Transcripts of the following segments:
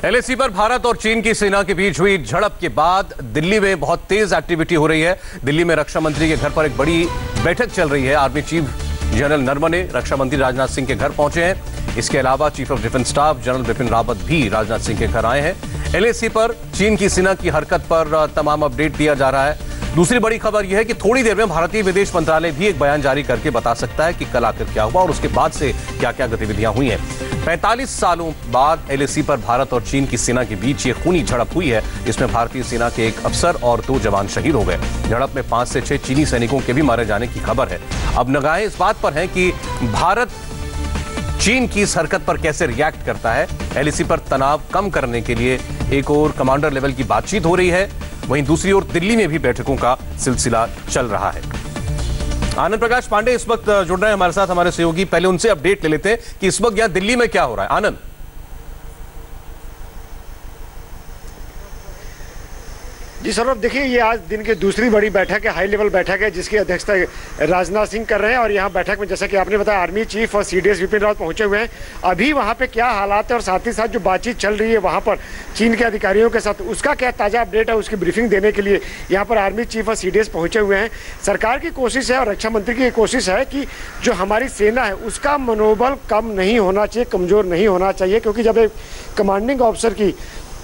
LAC पर भारत और चीन की सेना के बीच हुई झड़प के बाद दिल्ली में बहुत तेज एक्टिविटी हो रही है। दिल्ली में रक्षा मंत्री के घर पर एक बड़ी बैठक चल रही है। आर्मी चीफ जनरल नरवणे रक्षा मंत्री राजनाथ सिंह के घर पहुंचे हैं। इसके अलावा chief of defence staff general Bipin Rawat भी राजनाथ सिंह के घर आए हैं। एलएसी पर चीन की सेना की हरकत पर तमाम अपडेट दिया जा रहा है। दूसरी बड़ी खबर यह है कि थोड़ी देर में भारतीय विदेश मंत्रालय भी एक बयान जारी करके बता सकता है कि कल आखिर क्या हुआ और उसके बाद से क्या क्या गतिविधियां हुई हैं। 45 सालों बाद एलएसी पर भारत और चीन की सेना के बीच ये खूनी झड़प हुई है। इसमें भारतीय सेना के एक अफसर और 2 जवान शहीद हो गए। झड़प में 5 से 6 चीनी सैनिकों के भी मारे जाने की खबर है। अब निगाहें इस बात पर हैं कि भारत चीन की इस हरकत पर कैसे रिएक्ट करता है। एलएसी पर तनाव कम करने के लिए एक और कमांडर लेवल की बातचीत हो रही है, वहीं दूसरी ओर दिल्ली में भी बैठकों का सिलसिला चल रहा है। आनंद प्रकाश पांडे इस वक्त जुड़ रहे हैं हमारे साथ, हमारे सहयोगी। पहले उनसे अपडेट ले लेते हैं कि इस वक्त यहां दिल्ली में क्या हो रहा है। आनंद। जी सौरभ, देखिए ये आज दिन की दूसरी बड़ी बैठक है, हाई लेवल बैठक है, जिसकी अध्यक्षता राजनाथ सिंह कर रहे हैं। और यहाँ बैठक में जैसा कि आपने बताया आर्मी चीफ और सीडीएस बिपिन रावत पहुंचे हुए हैं। अभी वहाँ पे क्या हालात है और साथ ही साथ जो बातचीत चल रही है वहाँ पर चीन के अधिकारियों के साथ, उसका क्या ताज़ा अपडेट है, उसकी ब्रीफिंग देने के लिए यहाँ पर आर्मी चीफ और सीडीएस पहुंचे हुए हैं। सरकार की कोशिश है और रक्षा मंत्री की कोशिश है कि जो हमारी सेना है उसका मनोबल कम नहीं होना चाहिए, कमज़ोर नहीं होना चाहिए, क्योंकि जब एक कमांडिंग ऑफिसर की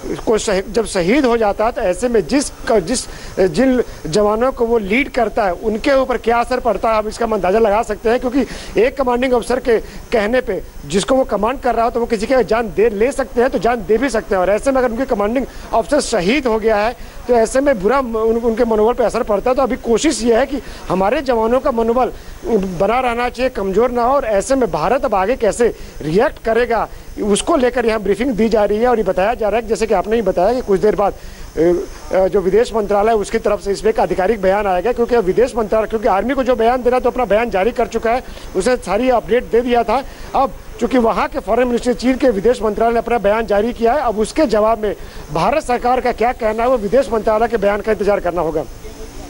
जब शहीद हो जाता है तो ऐसे में जिन जवानों को वो लीड करता है उनके ऊपर क्या असर पड़ता है, हम इसका अंदाजा लगा सकते हैं। क्योंकि एक कमांडिंग अफसर के कहने पे जिसको वो कमांड कर रहा हो तो वो किसी की जान ले सकते हैं, तो जान दे भी सकते हैं। और ऐसे में अगर उनके कमांडिंग अफसर शहीद हो गया है तो ऐसे में बुरा उनके मनोबल पर असर पड़ता है। तो अभी कोशिश ये है कि हमारे जवानों का मनोबल बना रहना चाहिए, कमज़ोर ना हो। और ऐसे में भारत अब आगे कैसे रिएक्ट करेगा उसको लेकर यहाँ ब्रीफिंग दी जा रही है। और ये बताया जा रहा है, जैसे कि आपने ही बताया, कि कुछ देर बाद जो विदेश मंत्रालय है उसकी तरफ से इसमें एक आधिकारिक बयान आएगा। क्योंकि विदेश मंत्रालय, क्योंकि आर्मी को जो बयान देना तो अपना बयान जारी कर चुका है, उसे सारी अपडेट दे दिया था। अब चूंकि वहाँ के फॉरेन मिनिस्टर, चीन के विदेश मंत्रालय ने अपना बयान जारी किया है, अब उसके जवाब में भारत सरकार का क्या कहना है वो विदेश मंत्रालय के बयान का इंतजार करना होगा।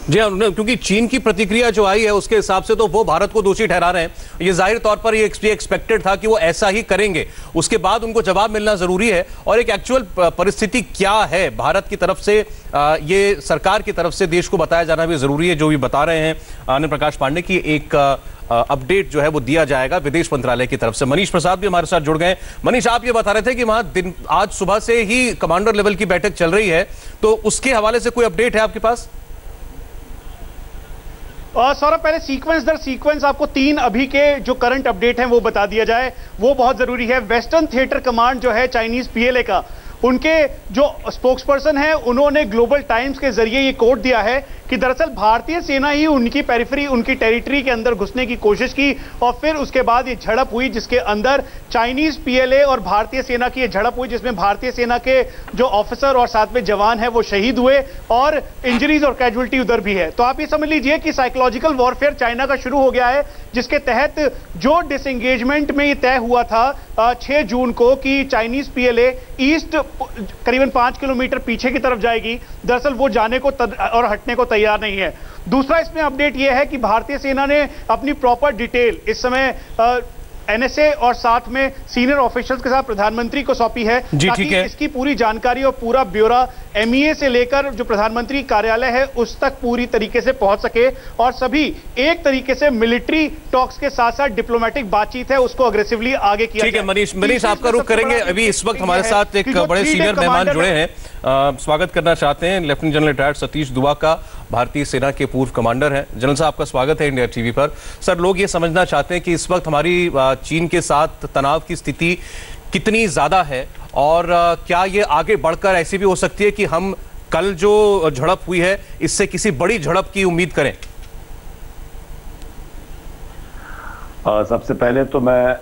जी हाँ, क्योंकि चीन की प्रतिक्रिया जो आई है उसके हिसाब से तो वो भारत को दोषी ठहरा रहे हैं। ये जाहिर तौर पर ये एक्सपेक्टेड था कि वो ऐसा ही करेंगे, उसके बाद उनको जवाब मिलना जरूरी है। और एक एक्चुअल परिस्थिति क्या है भारत की तरफ से, ये सरकार की तरफ से देश को बताया जाना भी जरूरी है। जो भी बता रहे हैं आनंद प्रकाश पांडे की एक अपडेट जो है वो दिया जाएगा विदेश मंत्रालय की तरफ से। मनीष प्रसाद भी हमारे साथ जुड़ गए। मनीष, आप ये बता रहे थे कि वहां आज सुबह से ही कमांडर लेवल की बैठक चल रही है, तो उसके हवाले से कोई अपडेट है आपके पास? सौरभ, पहले सीक्वेंस दर सीक्वेंस आपको 3 अभी के जो करंट अपडेट हैं वो बता दिया जाए, वो बहुत जरूरी है। वेस्टर्न थिएटर कमांड जो है चाइनीज पीएलए का, उनके जो स्पोक्सपर्सन है उन्होंने ग्लोबल टाइम्स के जरिए ये कोट दिया है कि दरअसल भारतीय सेना ही उनकी पेरिफेरी, उनकी टेरिटरी के अंदर घुसने की कोशिश की और फिर उसके बाद ये झड़प हुई, जिसके अंदर चाइनीज पीएलए और भारतीय सेना की ये झड़प हुई, जिसमें भारतीय सेना के जो ऑफिसर और साथ में जवान है वो शहीद हुए और इंजरीज और कैजुअलिटी उधर भी है। तो आप ये समझ लीजिए कि साइकोलॉजिकल वॉरफेयर चाइना का शुरू हो गया है, जिसके तहत जो डिसएंगेजमेंट में ये तय हुआ था 6 जून को कि चाइनीज पीएलए ईस्ट करीबन 5 किलोमीटर पीछे की तरफ जाएगी, दरअसल वो जाने को और हटने को तैयार नहीं है। दूसरा इसमें अपडेट यह है कि भारतीय सेना ने अपनी प्रॉपर डिटेल इस समय एनएसए और साथ में सीनियर ऑफिशियल्स के साथ प्रधानमंत्री को सौंपी है, ताकि इसकी पूरी जानकारी और पूरा ब्यौरा एमईए से लेकर जो प्रधानमंत्री कार्यालय है उस तक पूरी तरीके से पहुंच सके और सभी एक तरीके से मिलिट्री टॉक्स के साथ साथ डिप्लोमेटिक बातचीत है उसको अग्रेसिवली आगे किया। ठीक है मनीष, आपका रुख करेंगे। अभी इस वक्त हमारे साथ एक बड़े सीनियर मेहमान जुड़े हैं, स्वागत करना चाहते हैं। लेफ्टिनेंट जनरल रिटायर्ड सतीश दुआ का, भारतीय सेना के पूर्व कमांडर हैं। जनरल साहब, आपका स्वागत है इंडिया टीवी पर। सर, लोग ये समझना चाहते हैं कि इस वक्त हमारी चीन के साथ तनाव की स्थिति कितनी ज्यादा है और क्या ये आगे बढ़कर ऐसी भी हो सकती है कि हम कल जो झड़प हुई है इससे किसी बड़ी झड़प की उम्मीद करें? सबसे पहले तो मैं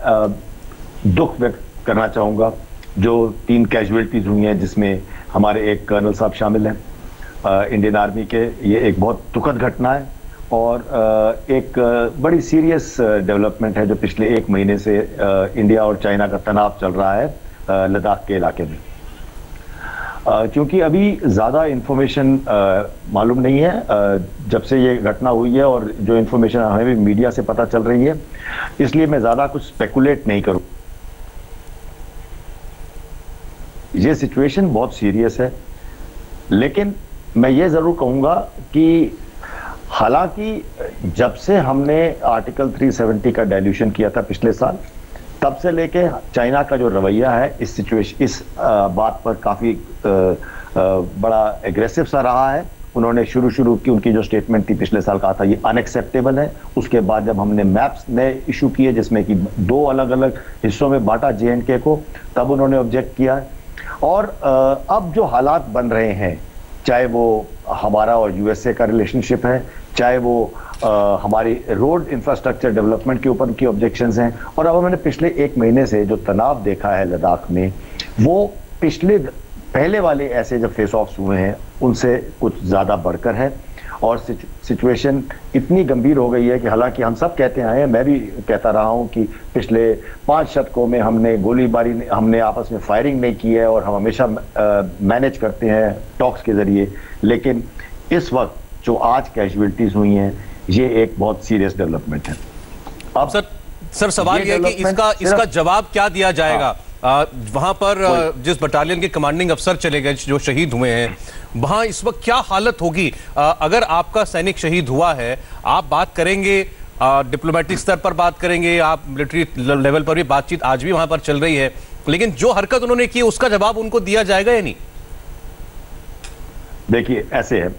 दुख व्यक्त करना चाहूंगा जो 3 कैजुअलिटीज हुई हैं, जिसमें हमारे एक कर्नल साहब शामिल हैं इंडियन आर्मी के। ये एक बहुत दुखद घटना है और एक बड़ी सीरियस डेवलपमेंट है जो पिछले 1 महीने से इंडिया और चाइना का तनाव चल रहा है लद्दाख के इलाके में। क्योंकि अभी ज़्यादा इंफॉर्मेशन मालूम नहीं है जब से ये घटना हुई है, और जो इंफॉर्मेशन हमें भी मीडिया से पता चल रही है, इसलिए मैं ज़्यादा कुछ स्पेकुलेट नहीं करूँ। ये सिचुएशन बहुत सीरियस है, लेकिन मैं ये जरूर कहूंगा कि हालांकि जब से हमने आर्टिकल 370 का डाइल्यूशन किया था पिछले साल, तब से लेके चाइना का जो रवैया है इस बात पर काफी बड़ा एग्रेसिव सा रहा है। उन्होंने शुरू की उनकी जो स्टेटमेंट थी पिछले साल, कहा था ये अनएक्सेप्टेबल है। उसके बाद जब हमने मैप्स नए इशू किए जिसमें कि 2 अलग अलग हिस्सों में बांटा J&K को, तब उन्होंने ऑब्जेक्ट किया है। और अब जो हालात बन रहे हैं, चाहे वो हमारा और USA का रिलेशनशिप है, चाहे वो हमारी रोड इंफ्रास्ट्रक्चर डेवलपमेंट के ऊपर की ऑब्जेक्शंस हैं, और अब मैंने पिछले 1 महीने से जो तनाव देखा है लद्दाख में, वो पहले वाले ऐसे जब फेस ऑफ्स हुए हैं उनसे कुछ ज्यादा बढ़कर है। और सिचुएशन इतनी गंभीर हो गई है कि हालांकि हम सब कहते आए हैं, मैं भी कहता रहा हूं कि पिछले 5 शतकों में हमने गोलीबारी, हमने आपस में फायरिंग नहीं की है और हम हमेशा मैनेज करते हैं टॉक्स के जरिए, लेकिन इस वक्त जो आज कैजुअलिटीज हुई हैं ये एक बहुत सीरियस डेवलपमेंट है। अब सर सवाल यह है कि इसका जवाब क्या दिया जाएगा? वहां पर जिस बटालियन के कमांडिंग अफसर चले गए, जो शहीद हुए हैं, वहां इस वक्त क्या हालत होगी? अगर आपका सैनिक शहीद हुआ है, आप बात करेंगे, डिप्लोमेटिक स्तर पर बात करेंगे, आप मिलिट्री लेवल पर भी बातचीत आज भी वहां पर चल रही है, लेकिन जो हरकत उन्होंने की उसका जवाब उनको दिया जाएगा या नहीं? देखिए, ऐसे है,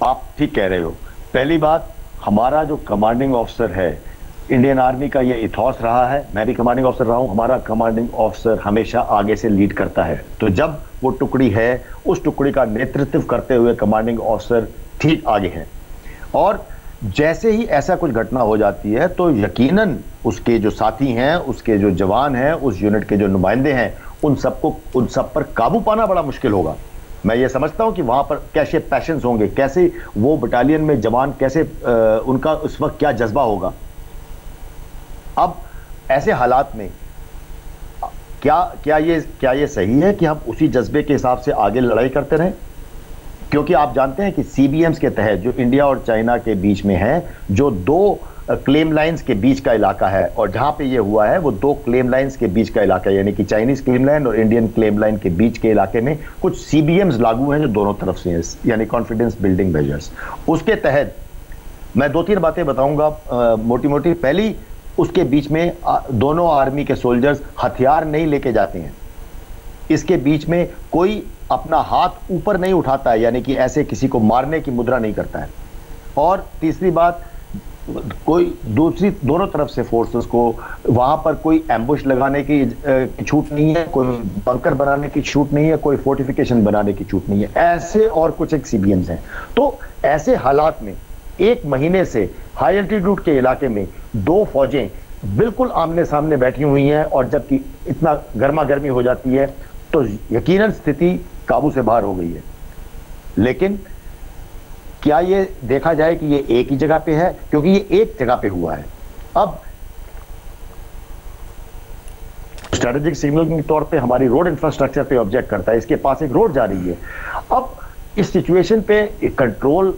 आप ठीक कह रहे हो। पहली बात, हमारा जो कमांडिंग ऑफिसर है, इंडियन आर्मी का ये इथॉस रहा है, मैं भी कमांडिंग ऑफिसर रहा हूं, हमारा कमांडिंग ऑफिसर हमेशा आगे से लीड करता है। तो जब वो टुकड़ी है, उस टुकड़ी का नेतृत्व करते हुए कमांडिंग ऑफिसर ठीक आगे है। और जैसे ही ऐसा कुछ घटना हो जाती है तो यकीनन उसके जो साथी हैं, उसके जो जवान हैं, उस यूनिट के जो नुमाइंदे हैं, उन सब पर काबू पाना बड़ा मुश्किल होगा। मैं ये समझता हूं कि वहां पर कैसे पैशंस होंगे, कैसे वो बटालियन में जवान, कैसे उनका उस वक्त क्या जज्बा होगा। अब ऐसे हालात में क्या ये सही है कि हम उसी जज्बे के हिसाब से आगे लड़ाई करते रहें? क्योंकि आप जानते हैं कि CBMs के तहत जो इंडिया और चाइना के बीच में है, जो 2 क्लेम लाइंस के बीच का इलाका है, और जहां पे ये हुआ है वो 2 क्लेम लाइंस के बीच का इलाका है, यानी कि चाइनीज क्लेम लाइन और इंडियन क्लेम लाइन के बीच के इलाके में कुछ CBMs लागू हैं जो दोनों तरफ से हैं, यानी कॉन्फिडेंस बिल्डिंग मेजर्स। उसके तहत मैं 2-3 बातें बताऊंगा मोटी मोटी। पहली, उसके बीच में दोनों आर्मी के सोल्जर्स हथियार नहीं लेके जाते हैं, इसके बीच में कोई अपना हाथ ऊपर नहीं उठाता है, यानी कि ऐसे किसी को मारने की मुद्रा नहीं करता है। और तीसरी बात, दोनों तरफ से फोर्सेस को वहां पर कोई एम्बुश लगाने की छूट नहीं है, कोई बंकर बनाने की छूट नहीं है, कोई फोर्टिफिकेशन बनाने की छूट नहीं है। ऐसे और कुछ एक CBMs हैं। तो ऐसे हालात में 1 महीने से हाई एल्टीट्यूड के इलाके में 2 फौजें बिल्कुल आमने सामने बैठी हुई हैं, और जबकि इतना गर्मा गर्मी हो जाती है तो यकीनन स्थिति काबू से बाहर हो गई है। लेकिन क्या ये देखा जाए कि ये एक ही जगह पे है? क्योंकि ये एक जगह पे हुआ है। अब स्ट्रेटेजिक सिग्नल के तौर पे हमारी रोड इंफ्रास्ट्रक्चर पे ऑब्जेक्ट करता है, इसके पास एक रोड जा रही है। अब इस सिचुएशन पे कंट्रोल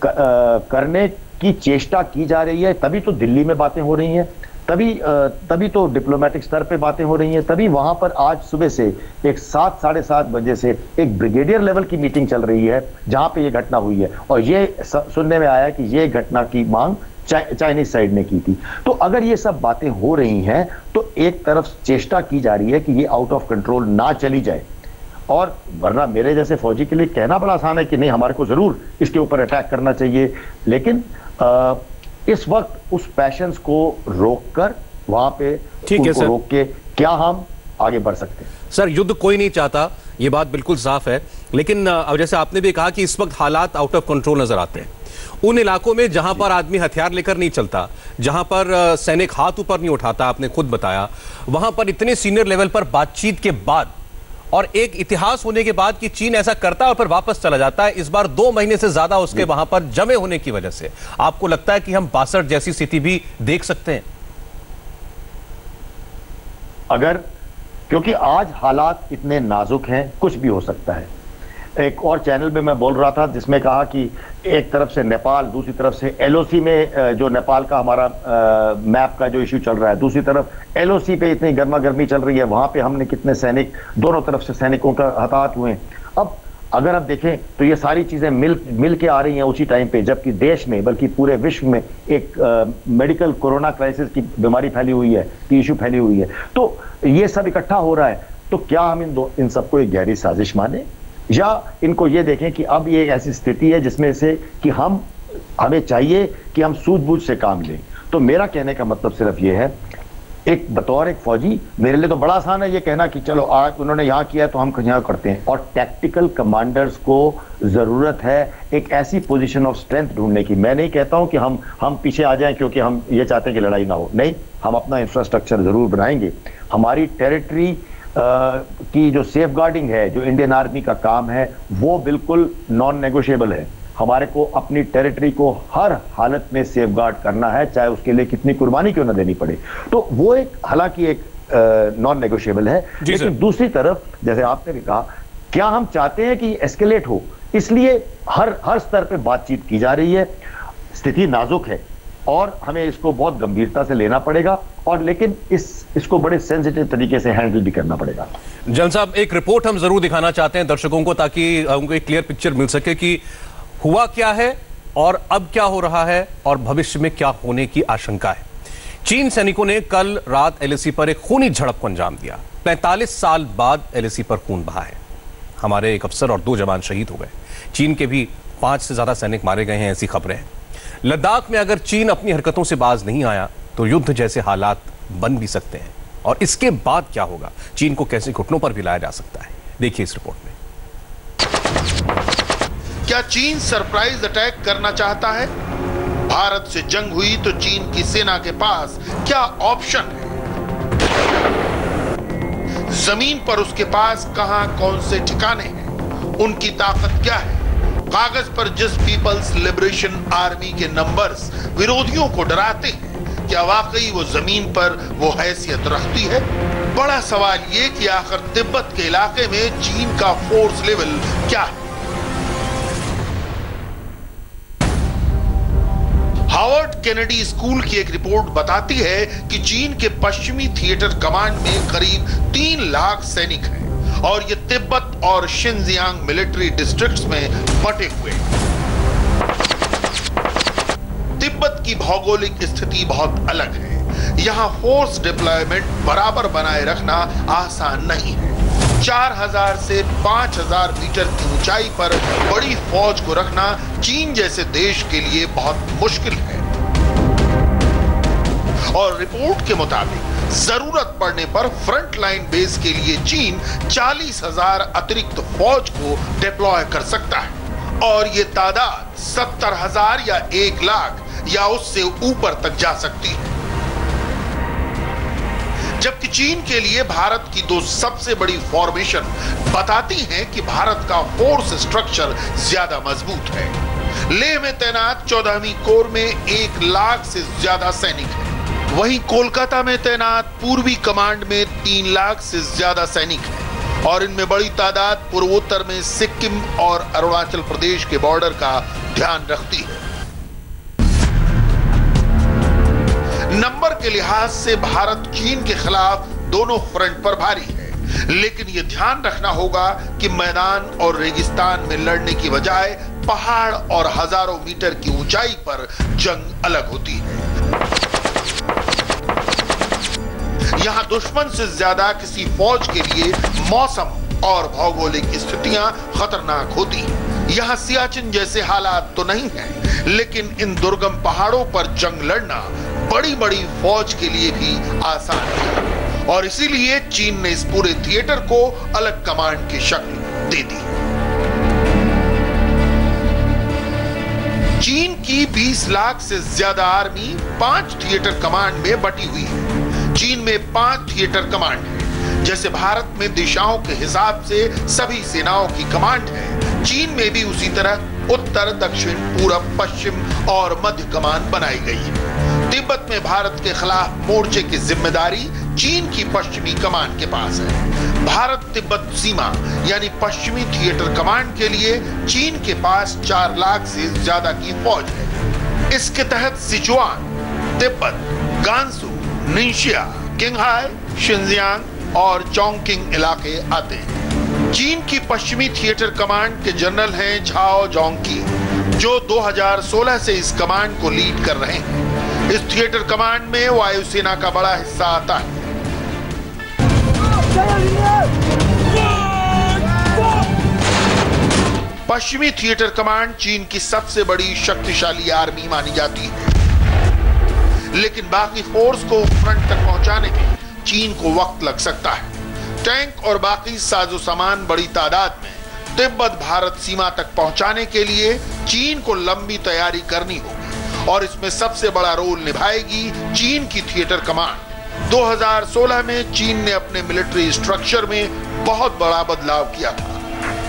करने की चेष्टा की जा रही है, तभी तो दिल्ली में बातें हो रही हैं, तभी तो डिप्लोमेटिक स्तर पे बातें हो रही हैं, तभी वहां पर आज सुबह से एक 7-7:30 बजे से एक ब्रिगेडियर लेवल की मीटिंग चल रही है जहां पे ये घटना हुई है। और ये सुनने में आया कि ये घटना की मांग चाइनीज साइड ने की थी। तो अगर ये सब बातें हो रही हैं तो एक तरफ चेष्टा की जा रही है कि ये आउट ऑफ कंट्रोल ना चली जाए, और वरना मेरे जैसे फौजी के लिए कहना बड़ा आसान है कि नहीं, हमारे को जरूर इसके ऊपर अटैक करना चाहिए, लेकिन इस वक्त उस पैशंस को रोककर वहां पे उनको रोक के क्या हम आगे बढ़ सकते हैं? सर, युद्ध कोई नहीं चाहता, ये बात बिल्कुल साफ है, लेकिन अब जैसे आपने भी कहा कि इस वक्त हालात आउट ऑफ कंट्रोल नजर आते हैं। उन इलाकों में जहां पर आदमी हथियार लेकर नहीं चलता, जहां पर सैनिक हाथ ऊपर नहीं उठाता, आपने खुद बताया, वहां पर इतने सीनियर लेवल पर बातचीत के बाद और एक इतिहास होने के बाद कि चीन ऐसा करता है और फिर वापस चला जाता है, इस बार 2 महीने से ज्यादा उसके वहां पर जमे होने की वजह से आपको लगता है कि हम 62 जैसी स्थिति भी देख सकते हैं? क्योंकि आज हालात इतने नाजुक हैं, कुछ भी हो सकता है, एक और चैनल में मैं बोल रहा था जिसमें कहा कि एक तरफ से नेपाल, दूसरी तरफ से एलओसी में जो नेपाल का हमारा मैप का जो इश्यू चल रहा है, दूसरी तरफ एलओसी पे इतनी गर्मा गर्मी चल रही है, वहां पे हमने कितने सैनिक, दोनों तरफ से सैनिकों का हताहत हुए। अब अगर आप देखें तो ये सारी चीजें मिल के आ रही हैं उसी टाइम पे, जबकि देश में बल्कि पूरे विश्व में एक मेडिकल कोरोना क्राइसिस की बीमारी फैली हुई है, की इश्यू फैली हुई है। तो ये सब इकट्ठा हो रहा है, तो क्या हम इन सबको एक गहरी साजिश माने, या इनको ये देखें कि अब ये एक ऐसी स्थिति है जिसमें से कि हमें चाहिए कि हम सूझबूझ से काम लें। तो मेरा कहने का मतलब सिर्फ ये है, एक बतौर एक फौजी मेरे लिए तो बड़ा आसान है ये कहना कि चलो आज उन्होंने यहां किया तो हम यहां करते हैं, और टैक्टिकल कमांडर्स को जरूरत है एक ऐसी पोजीशन ऑफ स्ट्रेंथ ढूंढने की। मैं नहीं कहता हूं कि हम पीछे आ जाएं क्योंकि हम ये चाहते हैं कि लड़ाई ना हो, नहीं, हम अपना इंफ्रास्ट्रक्चर जरूर बनाएंगे। हमारी टेरिटरी की जो सेफ गार्डिंग है, जो इंडियन आर्मी का काम है, वो बिल्कुल नॉन नेगोशिएबल है। हमारे को अपनी टेरिटरी को हर हालत में सेफ गार्ड करना है, चाहे उसके लिए कितनी कुर्बानी क्यों ना देनी पड़े। तो वो एक हालांकि एक नॉन नेगोशिएबल है, लेकिन दूसरी तरफ जैसे आपने भी कहा, क्या हम चाहते हैं कि एस्केलेट हो, इसलिए हर स्तर पे बातचीत की जा रही है। स्थिति नाजुक है और हमें इसको बहुत गंभीरता से लेना पड़ेगा, और लेकिन इसको बड़े सेंसिटिव तरीके से हैंडल भी करना पड़ेगा। जन साहब, एक रिपोर्ट हम जरूर दिखाना चाहते हैं दर्शकों को, ताकि उनको एक क्लियर पिक्चर मिल सके कि हुआ क्या है और अब क्या हो रहा है और भविष्य में क्या होने की आशंका है। चीन सैनिकों ने कल रात एलएसी पर एक खूनी झड़प को अंजाम दिया। 45 साल बाद एलएसी पर खून बहा है। हमारे एक अफसर और 2 जवान शहीद हो गए। चीन के भी 5 से ज्यादा सैनिक मारे गए हैं, ऐसी खबरें हैं। लद्दाख में अगर चीन अपनी हरकतों से बाज नहीं आया तो युद्ध जैसे हालात बन भी सकते हैं, और इसके बाद क्या होगा, चीन को कैसे घुटनों पर भी लाया जा सकता है, देखिए इस रिपोर्ट में। क्या चीन सरप्राइज अटैक करना चाहता है? भारत से जंग हुई तो चीन की सेना के पास क्या ऑप्शन है? जमीन पर उसके पास कहां कौन से ठिकाने हैं? उनकी ताकत क्या है? कागज पर जिस पीपल्स लिबरेशन आर्मी के नंबर्स विरोधियों को डराते हैं, क्या वाकई वो जमीन पर वो हैसियत रखती है? बड़ा सवाल ये कि आखिर तिब्बत के इलाके में चीन का फोर्स लेवल क्या है? हार्वर्ड केनेडी स्कूल की एक रिपोर्ट बताती है कि चीन के पश्चिमी थिएटर कमांड में करीब 3 लाख सैनिक हैं, और ये तिब्बत और शिनजियांग मिलिट्री डिस्ट्रिक्ट्स में बटे हुए हैं। तिब्बत की भौगोलिक स्थिति बहुत अलग है। यहां फोर्स डिप्लॉयमेंट बराबर बनाए रखना आसान नहीं है। 4000 से 5000 मीटर की ऊंचाई पर बड़ी फौज को रखना चीन जैसे देश के लिए बहुत मुश्किल है, और रिपोर्ट के मुताबिक जरूरत पड़ने पर फ्रंट लाइन बेस के लिए चीन 40,000 अतिरिक्त फौज को डिप्लॉय कर सकता है, और ये तादाद 70,000 या 1 लाख या उससे ऊपर तक जा सकती है। जबकि चीन के लिए भारत की 2 सबसे बड़ी फॉर्मेशन बताती हैं कि भारत का फोर्स स्ट्रक्चर ज्यादा मजबूत है। लेह में तैनात 14वीं कोर में 1 लाख से ज्यादा सैनिक हैं। वहीं कोलकाता में तैनात पूर्वी कमांड में 3 लाख से ज्यादा सैनिक हैं, और इनमें बड़ी तादाद पूर्वोत्तर में सिक्किम और अरुणाचल प्रदेश के बॉर्डर का ध्यान रखती है। नंबर के लिहाज से भारत चीन के खिलाफ दोनों फ्रंट पर भारी है, लेकिन यह ध्यान रखना होगा कि मैदान और रेगिस्तान में लड़ने की बजाय पहाड़ और हजारों मीटर की ऊंचाई पर जंग अलग होती है। यहां दुश्मन से ज्यादा किसी फौज के लिए मौसम और भौगोलिक स्थितियां खतरनाक होती हैं। यहां सियाचिन जैसे हालात तो नहीं हैं, लेकिन इन दुर्गम पहाड़ों पर जंग लड़ना बड़ी बड़ी फौज के लिए भी आसान है, और इसीलिए चीन ने इस पूरे थिएटर को अलग कमांड की शक्ल दे दी। चीन की 20 लाख से ज्यादा आर्मी 5 थिएटर कमांड में बटी हुई है। चीन में 5 थिएटर कमांड है। जैसे भारत में दिशाओं के हिसाब से सभी सेनाओं की कमांड है, चीन में भी उसी तरह उत्तर, दक्षिण, पूरब, पश्चिम और मध्य कमान बनाई गई है। तिब्बत में भारत के खिलाफ मोर्चे की जिम्मेदारी चीन की पश्चिमी कमान के पास है। भारत तिब्बत सीमा यानी पश्चिमी थिएटर कमांड के लिए चीन के पास 4 लाख से ज्यादा की फौज है। इसके तहत Sichuan, Tibet, Gansu, Ningxia, Qinghai, Xinjiang और चोंगकिंग इलाके आते हैं। चीन की पश्चिमी थिएटर कमांड के जनरल हैं झाओ जोंगकी, जो 2016 से इस कमांड को लीड कर रहे हैं। इस थिएटर कमांड में वायुसेना का बड़ा हिस्सा आता है। पश्चिमी थिएटर कमांड चीन की सबसे बड़ी शक्तिशाली आर्मी मानी जाती है, लेकिन बाकी फोर्स को फ्रंट तक पहुंचाने में चीन को वक्त लग सकता है। टैंक और बाकी साजो सामान बड़ी तादाद में तिब्बत भारत सीमा तक पहुंचाने के लिए चीन को लंबी तैयारी करनी होगी और इसमें सबसे बड़ा रोल निभाएगी चीन की थिएटर कमांड। 2016 में चीन ने अपने मिलिट्री स्ट्रक्चर में बहुत बड़ा बदलाव किया था।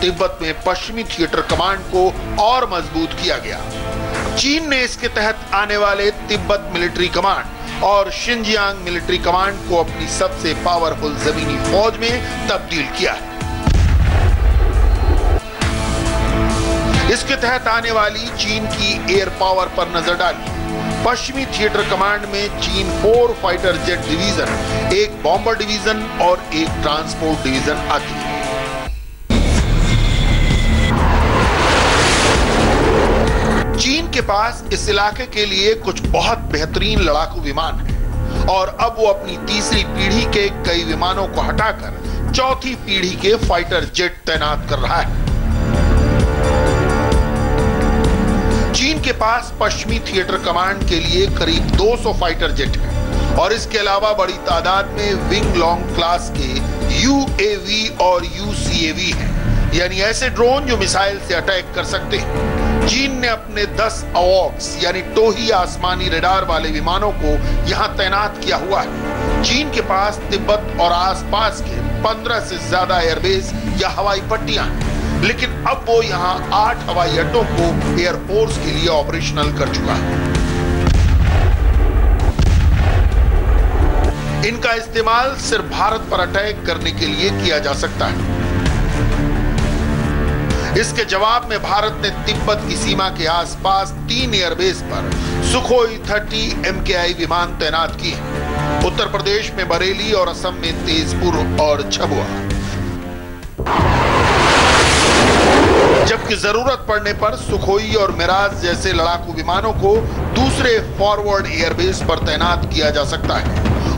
तिब्बत में पश्चिमी थिएटर कमांड को और मजबूत किया गया। चीन ने इसके तहत आने वाले तिब्बत मिलिट्री कमांड और शिनजियांग मिलिट्री कमांड को अपनी सबसे पावरफुल जमीनी फौज में तब्दील किया है। इसके तहत आने वाली चीन की एयर पावर पर नजर डाली। पश्चिमी थिएटर कमांड में चीन 4 fighter jet division, 1 bomber division और 1 ट्रांसपोर्ट डिवीजन आती है। चीन के पास इस इलाके के लिए कुछ बहुत बेहतरीन लड़ाकू विमान हैं और अब वो अपनी तीसरी पीढ़ी के कई विमानों को हटाकर चौथी पीढ़ी के फाइटर जेट तैनात कर रहा है। चीन के पास पश्चिमी थिएटर कमांड के लिए करीब 200 फाइटर जेट हैं और इसके अलावा बड़ी तादाद में विंग लॉन्ग क्लास के यूएवी और यूसीएवी हैं, यानी ऐसे ड्रोन जो मिसाइल से अटैक कर सकते हैं। चीन ने अपने 10 अवॉक्स यानी टोही आसमानी रडार वाले विमानों को यहां तैनात किया हुआ है। चीन के पास तिब्बत और आसपास के 15 से ज्यादा एयरबेस या हवाई पट्टियां हैं, लेकिन अब वो यहां 8 हवाई अड्डों को एयरफोर्स के लिए ऑपरेशनल कर चुका है। इनका इस्तेमाल सिर्फ भारत पर अटैक करने के लिए किया जा सकता है। इसके जवाब में भारत ने तिब्बत की सीमा के आसपास 3 एयरबेस पर सुखोई 30 MKI विमान तैनात किए। उत्तर प्रदेश में बरेली और असम में तेजपुर और झबुआ। जबकि जरूरत पड़ने पर सुखोई और मिराज जैसे लड़ाकू विमानों को दूसरे फॉरवर्ड एयरबेस पर तैनात किया जा सकता है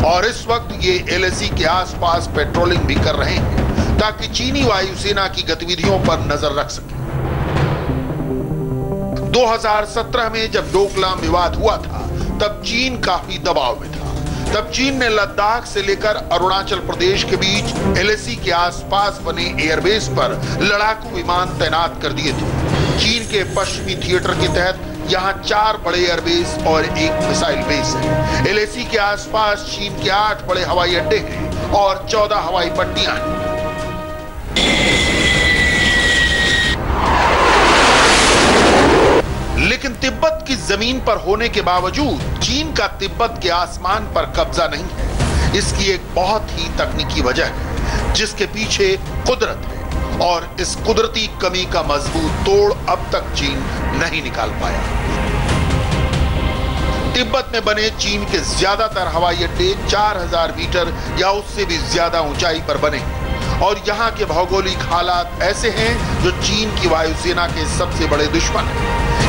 और इस वक्त ये LAC के आसपास पेट्रोलिंग भी कर रहे हैं ताकि चीनी वायुसेना की गतिविधियों पर नजर रख सके। 2017 में जब डोकलाम विवाद हुआ था तब चीन काफी दबाव में था। तब चीन ने लद्दाख से लेकर अरुणाचल प्रदेश के बीच LAC के आसपास बने एयरबेस पर लड़ाकू विमान तैनात कर दिए थे। चीन के पश्चिमी थिएटर के तहत यहाँ 4 बड़े एयरबेस और 1 मिसाइल बेस है। LAC के आसपास चीन के 8 बड़े हवाई अड्डे हैं और 14 हवाई पट्टियां हैं। लेकिन तिब्बत की जमीन पर होने के बावजूद चीन का तिब्बत के आसमान पर कब्जा नहीं है। इसकी एक बहुत ही तकनीकी वजह है जिसके पीछे कुदरत है और इस कुदरती कमी का मजबूत तोड़ अब तक चीन नहीं निकाल पाया। तिब्बत में बने चीन के ज्यादातर हवाई अड्डे 4000 मीटर या उससे भी ज्यादा ऊंचाई पर बने और यहाँ के भौगोलिक हालात ऐसे हैं जो चीन की वायुसेना के सबसे बड़े दुश्मन हैं।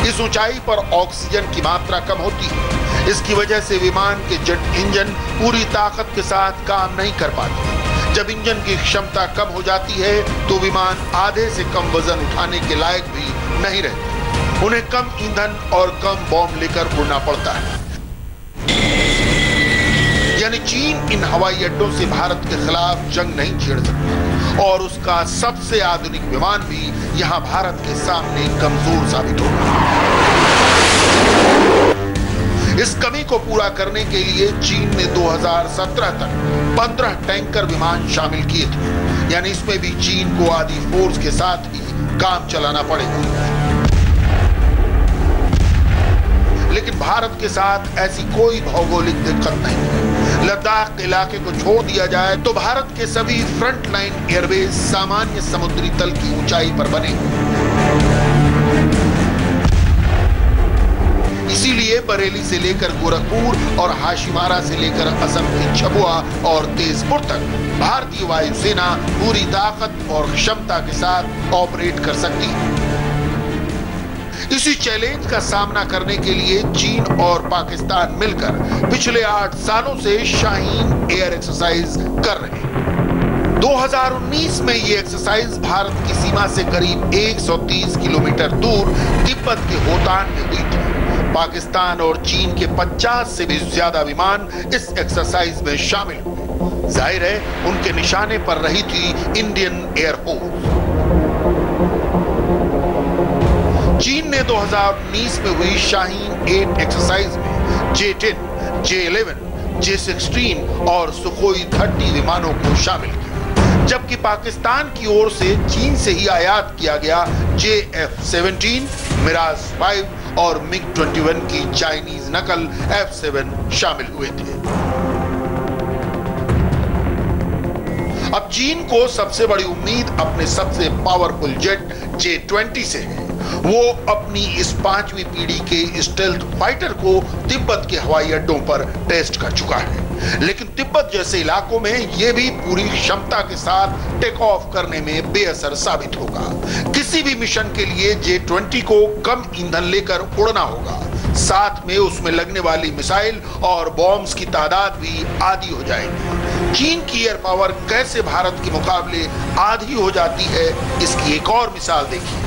इस ऊंचाई पर ऑक्सीजन की मात्रा कम होती है। इसकी वजह से विमान के जेट इंजन पूरी ताकत के साथ काम नहीं कर पाते। जब इंजन की क्षमता कम हो जाती है तो विमान आधे से कम वजन उठाने के लायक भी नहीं रहते। उन्हें कम ईंधन और कम बॉम्ब लेकर उड़ना पड़ता है। यानी चीन इन हवाई अड्डों से भारत के खिलाफ जंग नहीं छेड़ सकता और उसका सबसे आधुनिक विमान भी यहां भारत के सामने कमजोर साबित होगा। इस कमी को पूरा करने के लिए चीन ने 2017 तक 15 टैंकर विमान शामिल किए थे। यानी इसमें भी चीन को आधी फोर्स के साथ ही काम चलाना पड़ेगा। लेकिन भारत के साथ ऐसी कोई भौगोलिक दिक्कत नहीं है। लद्दाख इलाके को छोड़ दिया जाए तो भारत के सभी फ्रंट लाइन एयरबेस सामान्य समुद्री तल की ऊंचाई पर बने हुए। इसीलिए बरेली से लेकर गोरखपुर और हाशिमारा से लेकर असम की छबुआ और तेजपुर तक भारतीय वायुसेना पूरी ताकत और क्षमता के साथ ऑपरेट कर सकती है। इसी चैलेंज का सामना करने के लिए चीन और पाकिस्तान मिलकर पिछले 8 सालों से शाहीन एयर एक्सरसाइज कर रहे हैं। 2019 में ये एक्सरसाइज भारत की सीमा से करीब 130 किलोमीटर दूर तिब्बत के होतान में हुई थी। पाकिस्तान और चीन के 50 से भी ज्यादा विमान इस एक्सरसाइज में शामिल हुए। जाहिर है उनके निशाने पर रही थी इंडियन एयरफोर्स। चीन ने 2019 में हुई शाहीन 8 एक्सरसाइज में J-10, J-11, J-16 और सुखोई 30 विमानों को शामिल किया, जबकि पाकिस्तान की ओर से चीन से ही आयात किया गया JF-17, मिराज 5 और MiG-21 की चाइनीज नकल F-7 शामिल हुए थे। अब चीन को सबसे बड़ी उम्मीद अपने सबसे पावरफुल जेट J-20 से है। वो अपनी इस 5वीं पीढ़ी के स्टेल्थ फाइटर को तिब्बत के हवाई अड्डों पर टेस्ट कर चुका है, लेकिन तिब्बत जैसे इलाकों में यह भी पूरी क्षमता के साथ टेक ऑफ करने में बेअसर साबित होगा। किसी भी मिशन के लिए J-20 को कम ईंधन लेकर उड़ना होगा, साथ में उसमें लगने वाली मिसाइल और बॉम्ब्स की तादाद भी आधी हो जाएगी। चीन की एयर पावर कैसे भारत के मुकाबले आधी हो जाती है, इसकी एक और मिसाल देखिए।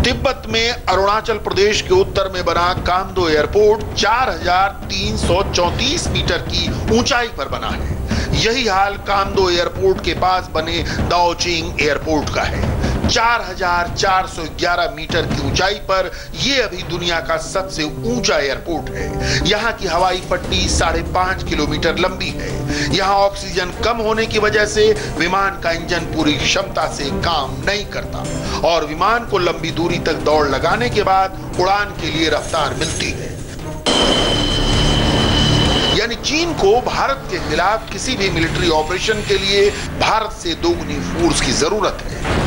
तिब्बत में अरुणाचल प्रदेश के उत्तर में बना कामदो एयरपोर्ट 4334 मीटर की ऊंचाई पर बना है। यही हाल कामदो एयरपोर्ट के पास बने दाओचिंग एयरपोर्ट का है। 4411 मीटर की ऊंचाई पर यह अभी दुनिया का सबसे ऊंचा एयरपोर्ट है। यहाँ की हवाई पट्टी 5.5 किलोमीटर लंबी है। यहाँ ऑक्सीजन कम होने की वजह से विमान का इंजन पूरी क्षमता से काम नहीं करता और विमान को लंबी दूरी तक दौड़ लगाने के बाद उड़ान के लिए रफ्तार मिलती है। यानी चीन को भारत के खिलाफ किसी भी मिलिट्री ऑपरेशन के लिए भारत से दोगुनी फोर्स की जरूरत है,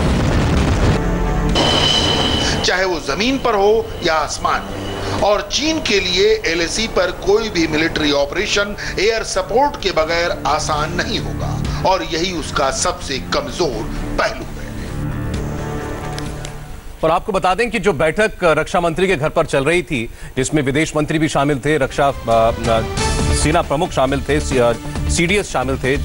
चाहे वो जमीन पर हो या आसमान में। और चीन के लिए LAC पर कोई भी मिलिट्री ऑपरेशन एयर सपोर्ट के बगैर आसान नहीं होगा और यही उसका सबसे कमजोर पहलू है। और आपको बता दें कि जो बैठक रक्षा मंत्री के घर पर चल रही थी, जिसमें विदेश मंत्री भी शामिल थे, रक्षा सेना प्रमुख शामिल थे, CDS शामिल थे,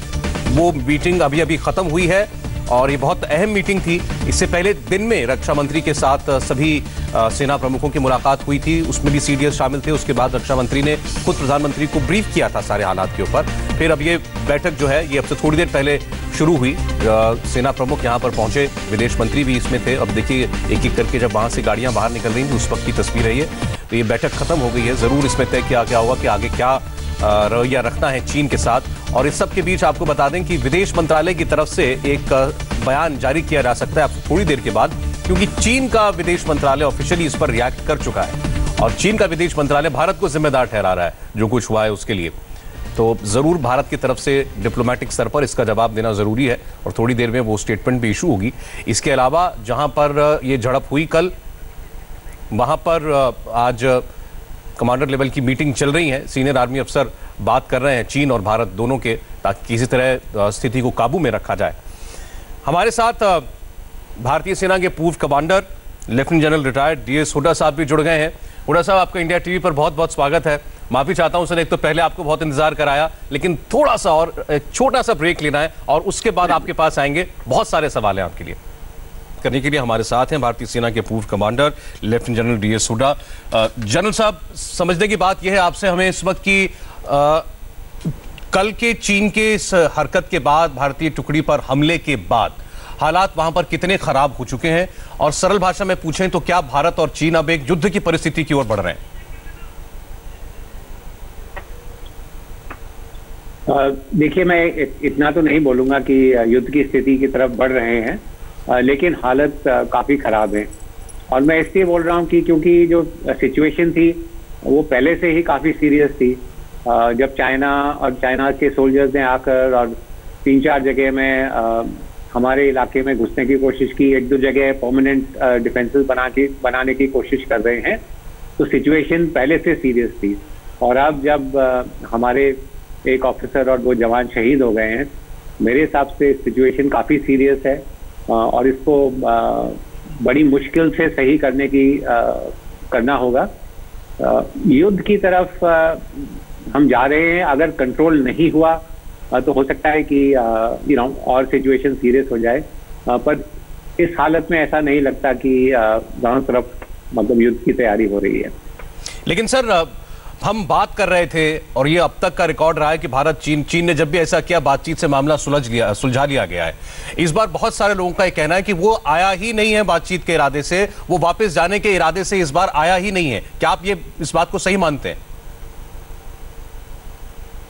वो मीटिंग अभी अभी खत्म हुई है और ये बहुत अहम मीटिंग थी। इससे पहले दिन में रक्षा मंत्री के साथ सभी सेना प्रमुखों की मुलाकात हुई थी, उसमें भी CDS शामिल थे। उसके बाद रक्षा मंत्री ने खुद प्रधानमंत्री को ब्रीफ किया था सारे हालात के ऊपर। फिर अब ये बैठक जो है ये अब से थोड़ी देर पहले शुरू हुई। सेना प्रमुख यहाँ पर पहुंचे, विदेश मंत्री भी इसमें थे। अब देखिए एक एक करके जब वहां से गाड़ियां बाहर निकल रही थी उस वक्त की तस्वीर है ये। तो ये बैठक खत्म हो गई है। जरूर इसमें तय किया क्या होगा कि आगे क्या रवैया रखना है चीन के साथ। और इस सब के बीच आपको बता दें कि विदेश मंत्रालय की तरफ से एक बयान जारी किया जा सकता है अब थोड़ी देर के बाद, क्योंकि चीन का विदेश मंत्रालय ऑफिशियली इस पर रिएक्ट कर चुका है और चीन का विदेश मंत्रालय भारत को जिम्मेदार ठहरा रहा है जो कुछ हुआ है उसके लिए। तो जरूर भारत की तरफ से डिप्लोमेटिक स्तर पर इसका जवाब देना जरूरी है और थोड़ी देर में वो स्टेटमेंट भी इशू होगी। इसके अलावा जहां पर ये झड़प हुई कल, वहां पर आज कमांडर लेवल की मीटिंग चल रही है। सीनियर आर्मी अफसर बात कर रहे हैं चीन और भारत दोनों के, ताकि किसी तरह स्थिति को काबू में रखा जाए। हमारे साथ भारतीय सेना के पूर्व commander lieutenant general retired DS Hooda साहब भी जुड़ गए हैं। हुड्डा साहब, आपका इंडिया टीवी पर बहुत बहुत स्वागत है। माफी चाहता हूं सर, एक तो पहले आपको बहुत इंतजार कराया, लेकिन थोड़ा सा और एक छोटा सा ब्रेक लेना है और उसके बाद आपके पास आएंगे। बहुत सारे सवाल हैं आपके लिए। करने के लिए हमारे साथ हैं भारतीय सेना के पूर्व commander lieutenant general DS Hooda. General साहब, समझने की बात यह है आपसे हमें इस वक्त की कल के चीन के इस हरकत के बाद, भारतीय टुकड़ी पर हमले के बाद हालात वहां पर कितने खराब हो चुके हैं, और सरल भाषा में पूछें तो क्या भारत और चीन अब एक युद्ध की परिस्थिति की ओर बढ़ रहे हैं? देखिए, मैं इतना तो नहीं बोलूंगा कि युद्ध की स्थिति की तरफ बढ़ रहे हैं, लेकिन हालत काफी खराब है। और मैं इसलिए बोल रहा हूँ कि क्योंकि जो सिचुएशन थी वो पहले से ही काफ़ी सीरियस थी। जब चाइना के सोल्जर्स ने आकर और 3-4 जगह में हमारे इलाके में घुसने की कोशिश की, 1-2 जगह परमानेंट डिफेंसेस बनाने की कोशिश कर रहे हैं, तो सिचुएशन पहले से सीरियस थी। और अब जब हमारे एक ऑफिसर और 2 जवान शहीद हो गए हैं, मेरे हिसाब से सिचुएशन काफ़ी सीरियस है और इसको बड़ी मुश्किल से सही करना होगा। युद्ध की तरफ हम जा रहे हैं। अगर कंट्रोल नहीं हुआ तो हो सकता है कि और सिचुएशन सीरियस हो जाए, पर इस हालत में ऐसा नहीं लगता कि दोनों तरफ मतलब युद्ध की तैयारी हो रही है। लेकिन सर, हम बात कर रहे थे और ये अब तक का रिकॉर्ड रहा है कि भारत चीन ने जब भी ऐसा किया, बातचीत से मामला सुलझा लिया गया है। इस बार बहुत सारे लोगों का ये कहना है कि वो आया ही नहीं है बातचीत के इरादे से, वो वापस जाने के इरादे से इस बार आया ही नहीं है। क्या आप ये इस बात को सही मानते हैं?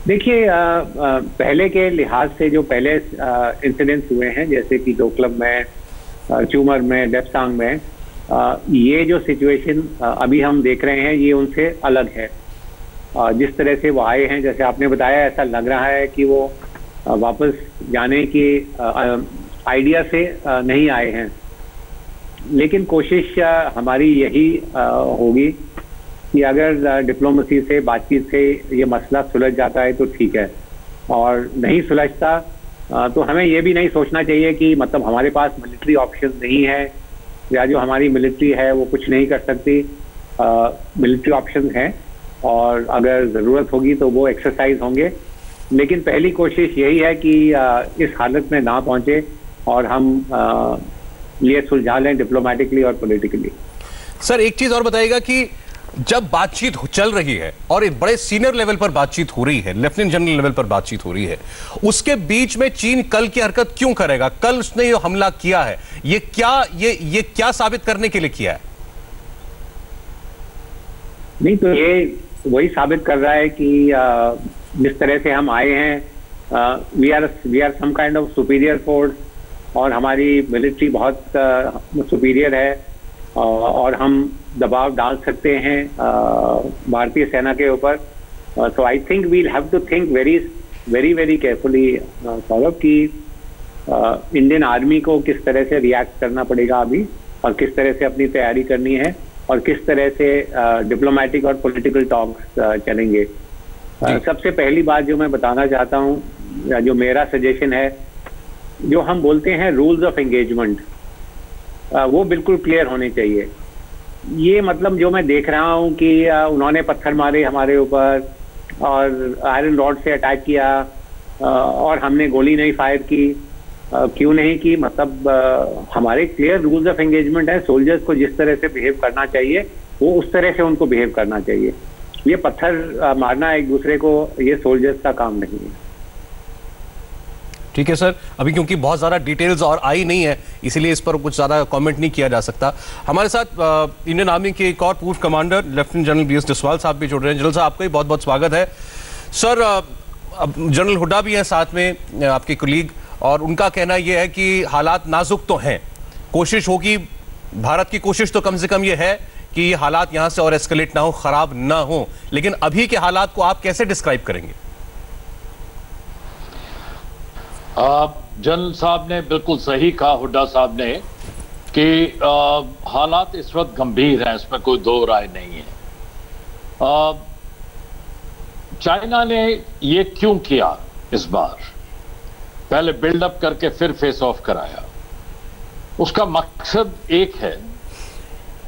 देखिए, पहले के लिहाज से जो पहले इंसिडेंट्स हुए हैं, जैसे कि डोकलम में, चूमर में, डेप्सांग में, ये जो सिचुएशन अभी हम देख रहे हैं ये उनसे अलग है। जिस तरह से वो आए हैं, जैसे आपने बताया, ऐसा लग रहा है कि वो वापस जाने की आइडिया से नहीं आए हैं। लेकिन कोशिश हमारी यही होगी कि अगर डिप्लोमेसी से, बातचीत से ये मसला सुलझ जाता है तो ठीक है, और नहीं सुलझता तो हमें ये भी नहीं सोचना चाहिए कि मतलब हमारे पास मिलिट्री ऑप्शन नहीं है या जो हमारी मिलिट्री है वो कुछ नहीं कर सकती। मिलिट्री ऑप्शन है और अगर ज़रूरत होगी तो वो एक्सरसाइज होंगे। लेकिन पहली कोशिश यही है कि इस हालत में ना पहुंचे और हम ये सुलझा लें डिप्लोमेटिकली और पॉलिटिकली। सर, एक चीज और बताइएगा कि जब बातचीत चल रही है और एक बड़े सीनियर लेवल पर बातचीत हो रही है, लेफ्टिनेंट जनरल लेवल पर बातचीत हो रही है, उसके बीच में चीन कल की हरकत क्यों करेगा? कल उसने ये हमला किया है, ये क्या साबित करने के लिए किया है? नहीं तो ये वही साबित कर रहा है कि जिस तरह से हम आए हैं, we are some kind of superior force और हमारी मिलिट्री बहुत सुपीरियर है और हम दबाव डाल सकते हैं भारतीय सेना के ऊपर। So I think we'll have to think very very very carefully Saurabh कि इंडियन आर्मी को किस तरह से रिएक्ट करना पड़ेगा अभी, और किस तरह से अपनी तैयारी करनी है, और किस तरह से डिप्लोमेटिक और पॉलिटिकल टॉक्स चलेंगे। सबसे पहली बात जो मैं बताना चाहता हूँ, या जो मेरा सजेशन है, जो हम बोलते हैं रूल्स ऑफ एंगेजमेंट, वो बिल्कुल क्लियर होने चाहिए। ये मतलब जो मैं देख रहा हूँ कि उन्होंने पत्थर मारे हमारे ऊपर और आयरन रॉड से अटैक किया और हमने गोली नहीं फायर की, क्यों नहीं की? मतलब हमारे क्लियर रूल्स ऑफ एंगेजमेंट है। सोल्जर्स को जिस तरह से बिहेव करना चाहिए वो उस तरह से उनको बिहेव करना चाहिए। ये पत्थर मारना एक दूसरे को, ये सोल्जर्स का काम नहीं है। ठीक है सर, अभी क्योंकि बहुत ज़्यादा डिटेल्स और आई नहीं है, इसीलिए इस पर कुछ ज़्यादा कमेंट नहीं किया जा सकता। हमारे साथ इंडियन आर्मी के एक और पूर्व commander lieutenant general B S Jaswal साहब भी जुड़ रहे हैं। जनरल साहब, आपका भी बहुत बहुत स्वागत है। सर, अब जनरल हुड्डा भी हैं साथ में, आपके कुलीग, और उनका कहना यह है कि हालात नाजुक तो हैं, कोशिश होगी, भारत की कोशिश तो कम से कम ये है कि ये हालात यहाँ से और एस्केलेट ना हो, ख़राब ना हो। लेकिन अभी के हालात को आप कैसे डिस्क्राइब करेंगे? जनरल साहब ने बिल्कुल सही कहा, हुड्डा साहब ने, कि हालात इस वक्त गंभीर हैं, इसमें कोई दो राय नहीं है। चाइना ने ये क्यों किया इस बार? पहले बिल्डअप करके फिर फेस ऑफ कराया। उसका मकसद एक है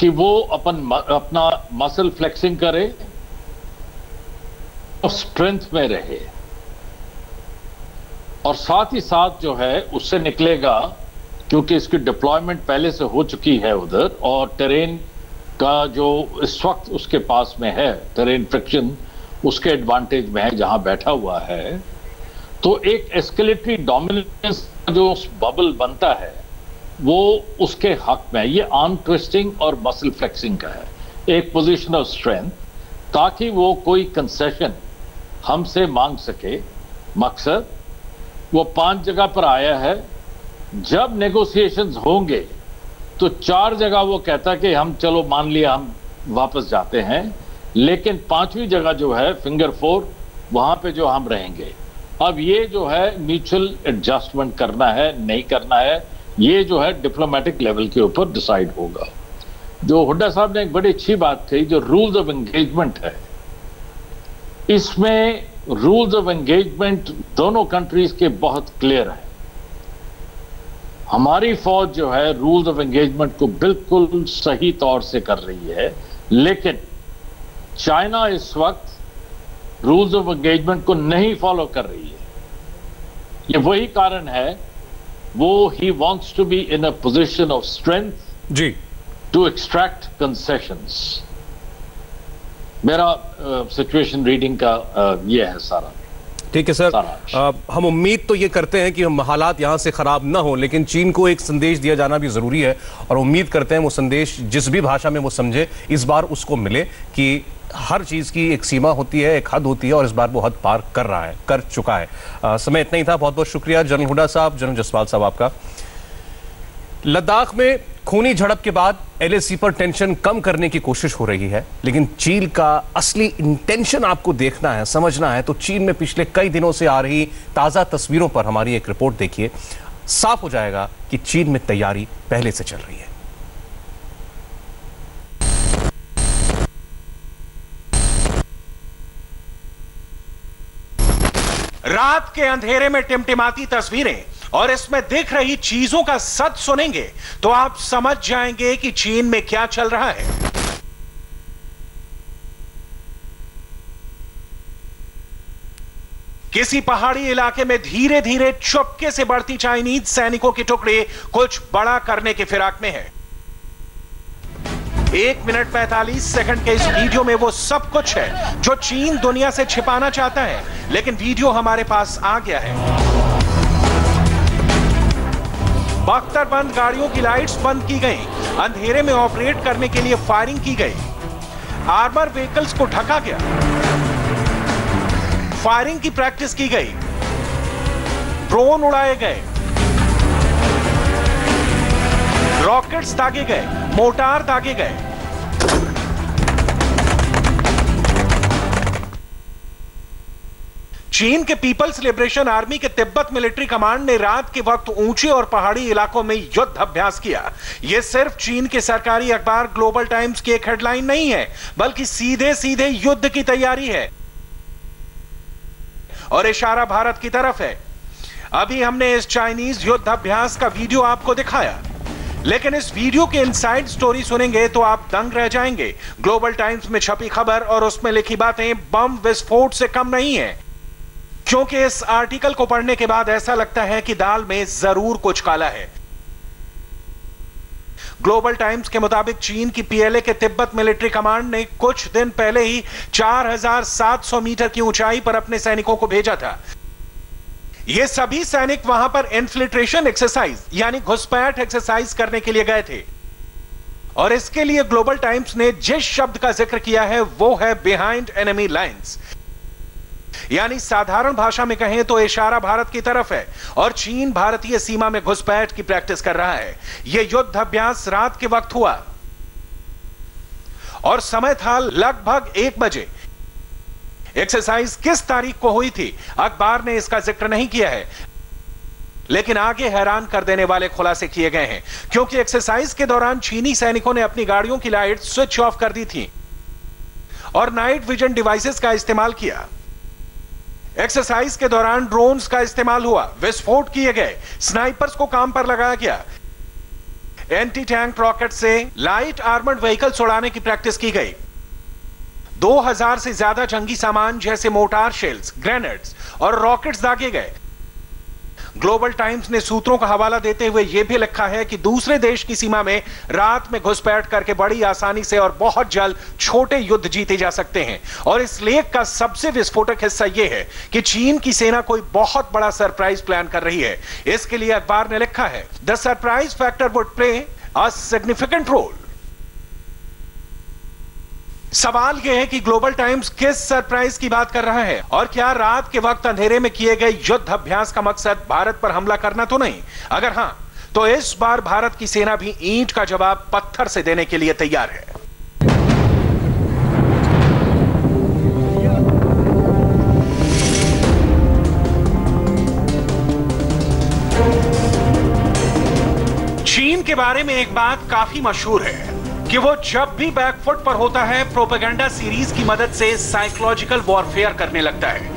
कि वो अपना मसल फ्लेक्सिंग करे और स्ट्रेंथ में रहे, और साथ ही साथ जो है उससे निकलेगा, क्योंकि इसकी डिप्लॉयमेंट पहले से हो चुकी है उधर, और टेरेन का जो इस वक्त उसके पास में है, टेरेन फ्रिक्शन उसके एडवांटेज में है जहां बैठा हुआ है। तो एक एस्केलेटरी डोमिनेंस जो बबल बनता है वो उसके हक में, ये आर्म ट्विस्टिंग और मसल फ्लेक्सिंग का है, एक पोजीशन ऑफ स्ट्रेंथ, ताकि वो कोई कंसेशन हमसे मांग सके। मकसद वो 5 जगह पर आया है, जब नेगोशिएशंस होंगे तो 4 जगह वो कहता कि हम चलो मान लिया हम वापस जाते हैं, लेकिन 5वीं जगह जो है फिंगर 4 वहां पे जो हम रहेंगे। अब ये जो है म्यूचुअल एडजस्टमेंट करना है नहीं करना है, ये जो है डिप्लोमेटिक लेवल के ऊपर डिसाइड होगा। जो हुड्डा साहब ने एक बड़ी अच्छी बात कही, जो रूल्स ऑफ एंगेजमेंट है, इसमें रूल्स ऑफ एंगेजमेंट दोनों कंट्रीज के बहुत क्लियर है। हमारी फौज जो है रूल्स ऑफ एंगेजमेंट को बिल्कुल सही तौर से कर रही है, लेकिन चाइना इस वक्त रूल्स ऑफ एंगेजमेंट को नहीं फॉलो कर रही है। ये वही कारण है, वो ही wants to be in a position of strength जी टू एक्सट्रैक्ट कंसेशंस। मेरा सिचुएशन रीडिंग का ये है सारा। ठीक है सर, हम उम्मीद तो ये करते हैं कि हम हालात यहाँ से खराब ना हो, लेकिन चीन को एक संदेश दिया जाना भी जरूरी है और उम्मीद करते हैं वो संदेश जिस भी भाषा में वो समझे इस बार उसको मिले कि हर चीज की एक सीमा होती है, एक हद होती है और इस बार वो हद पार कर रहा है, कर चुका है। समय इतना ही था। बहुत बहुत शुक्रिया जनरल हुड्डा साहब, जनरल जसपाल साहब आपका। लद्दाख में खूनी झड़प के बाद एलएसी पर टेंशन कम करने की कोशिश हो रही है, लेकिन चीन का असली इंटेंशन आपको देखना है, समझना है तो चीन में पिछले कई दिनों से आ रही ताजा तस्वीरों पर हमारी एक रिपोर्ट देखिए। साफ हो जाएगा कि चीन में तैयारी पहले से चल रही है। रात के अंधेरे में टिमटिमाती तस्वीरें और इसमें दिख रही चीजों का सच सुनेंगे तो आप समझ जाएंगे कि चीन में क्या चल रहा है। किसी पहाड़ी इलाके में धीरे धीरे चुपके से बढ़ती चाइनीज सैनिकों की टुकड़ी कुछ बड़ा करने की फिराक में है। 1 मिनट 45 सेकंड के इस वीडियो में वो सब कुछ है जो चीन दुनिया से छिपाना चाहता है, लेकिन वीडियो हमारे पास आ गया है। बख्तरबंद गाड़ियों की लाइट्स बंद की गई, अंधेरे में ऑपरेट करने के लिए फायरिंग की गई, आर्मर व्हीकल्स को ढका गया, फायरिंग की प्रैक्टिस की गई, ड्रोन उड़ाए गए, रॉकेट्स दागे गए, मोर्टार दागे गए। चीन के पीपल्स लिबरेशन आर्मी के तिब्बत मिलिट्री कमांड ने रात के वक्त ऊंचे और पहाड़ी इलाकों में युद्ध अभ्यास किया। यह सिर्फ चीन के सरकारी अखबार ग्लोबल टाइम्स की एक हेडलाइन नहीं है, बल्कि सीधे सीधे युद्ध की तैयारी है और इशारा भारत की तरफ है। अभी हमने इस चाइनीज युद्ध अभ्यास का वीडियो आपको दिखाया, लेकिन इस वीडियो के इनसाइड स्टोरी सुनेंगे तो आप दंग रह जाएंगे। ग्लोबल टाइम्स में छपी खबर और उसमें लिखी बातें बम विस्फोट से कम नहीं है, क्योंकि इस आर्टिकल को पढ़ने के बाद ऐसा लगता है कि दाल में जरूर कुछ काला है। ग्लोबल टाइम्स के मुताबिक चीन की पीएलए के तिब्बत मिलिट्री कमांड ने कुछ दिन पहले ही 4700 मीटर की ऊंचाई पर अपने सैनिकों को भेजा था। ये सभी सैनिक वहां पर इन्फिल्ट्रेशन एक्सरसाइज यानी घुसपैठ एक्सरसाइज करने के लिए गए थे और इसके लिए ग्लोबल टाइम्स ने जिस शब्द का जिक्र किया है वो है बिहाइंड एनिमी लाइंस, यानी साधारण भाषा में कहें तो इशारा भारत की तरफ है और चीन भारतीय सीमा में घुसपैठ की प्रैक्टिस कर रहा है। यह युद्ध अभ्यास रात के वक्त हुआ और समय था लगभग 1 बजे। एक्सरसाइज किस तारीख को हुई थी अखबार ने इसका जिक्र नहीं किया है, लेकिन आगे हैरान कर देने वाले खुलासे किए गए हैं, क्योंकि एक्सरसाइज के दौरान चीनी सैनिकों ने अपनी गाड़ियों की लाइट स्विच ऑफ कर दी थी और नाइट विजन डिवाइसेस का इस्तेमाल किया। एक्सरसाइज के दौरान ड्रोन्स का इस्तेमाल हुआ, विस्फोट किए गए, स्नाइपर्स को काम पर लगाया गया, एंटी टैंक रॉकेट से लाइट आर्मर्ड व्हीकल्स उड़ाने की प्रैक्टिस की गई। 2000 से ज्यादा जंगी सामान जैसे मोर्टार शेल्स, ग्रेनेड्स और रॉकेट्स दागे गए। ग्लोबल टाइम्स ने सूत्रों का हवाला देते हुए यह भी लिखा है कि दूसरे देश की सीमा में रात में घुसपैठ करके बड़ी आसानी से और बहुत जल्द छोटे युद्ध जीते जा सकते हैं। और इस लेख का सबसे विस्फोटक हिस्सा यह है कि चीन की सेना कोई बहुत बड़ा सरप्राइज प्लान कर रही है। इसके लिए अखबार ने लिखा है, the surprise factor would play a significant role. सवाल यह है कि ग्लोबल टाइम्स किस सरप्राइज की बात कर रहा है और क्या रात के वक्त अंधेरे में किए गए युद्ध अभ्यास का मकसद भारत पर हमला करना तो नहीं? अगर हां, तो इस बार भारत की सेना भी ईंट का जवाब पत्थर से देने के लिए तैयार है। चीन के बारे में एक बात काफी मशहूर है कि वो जब भी बैकफुट पर होता है प्रोपेगेंडा सीरीज की मदद से साइकोलॉजिकल वॉरफेयर करने लगता है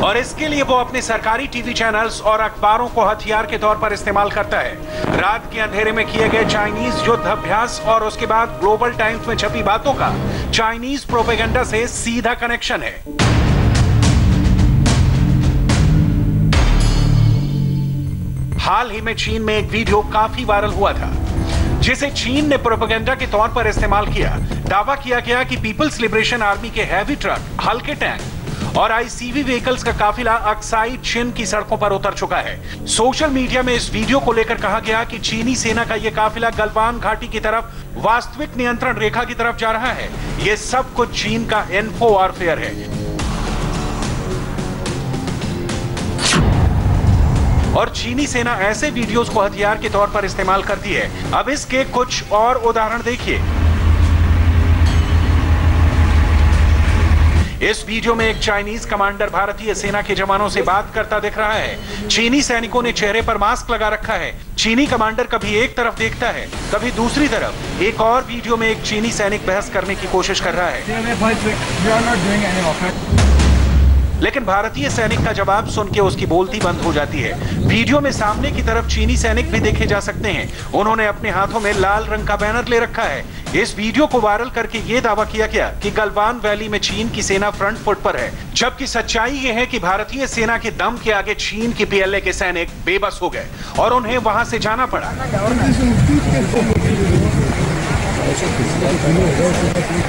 और इसके लिए वो अपने सरकारी टीवी चैनल्स और अखबारों को हथियार के तौर पर इस्तेमाल करता है। रात के अंधेरे में किए गए चाइनीज युद्ध अभ्यास और उसके बाद ग्लोबल टाइम्स में छपी बातों का चाइनीज प्रोपेगेंडा से सीधा कनेक्शन है। हाल ही में चीन में एक वीडियो काफी वायरल हुआ था जिसे चीन ने प्रोपेगेंडा के तौर पर इस्तेमाल किया। दावा किया गया कि पीपल्स लिबरेशन आर्मी के हैवी ट्रक, हल्के टैंक और आईसीवी व्हीकल्स का काफिला अक्साई चीन की सड़कों पर उतर चुका है। सोशल मीडिया में इस वीडियो को लेकर कहा गया कि चीनी सेना का यह काफिला गलवान घाटी की तरफ वास्तविक नियंत्रण रेखा की तरफ जा रहा है। यह सब कुछ चीन का इन्फो वॉरफेयर है और चीनी सेना ऐसे वीडियोस को हथियार के तौर पर इस्तेमाल करती है। अब इसके कुछ और उदाहरण देखिए। इस वीडियो में एक चाइनीज कमांडर भारतीय सेना के जवानों से बात करता दिख रहा है। चीनी सैनिकों ने चेहरे पर मास्क लगा रखा है। चीनी कमांडर कभी एक तरफ देखता है, कभी दूसरी तरफ। एक और वीडियो में एक चीनी सैनिक बहस करने की कोशिश कर रहा है, लेकिन भारतीय सैनिक का जवाब सुन के उसकी बोलती बंद हो जाती है। वीडियो में सामने की तरफ चीनी सैनिक भी देखे जा सकते हैं। उन्होंने अपने हाथों में लाल रंग का बैनर ले रखा है। इस वीडियो को वायरल करके ये दावा किया गया कि गलवान वैली में चीन की सेना फ्रंट फुट पर है, जबकि सच्चाई ये है कि भारतीय सेना के दम के आगे चीन की पीएलए के सैनिक बेबस हो गए और उन्हें वहां से जाना पड़ा।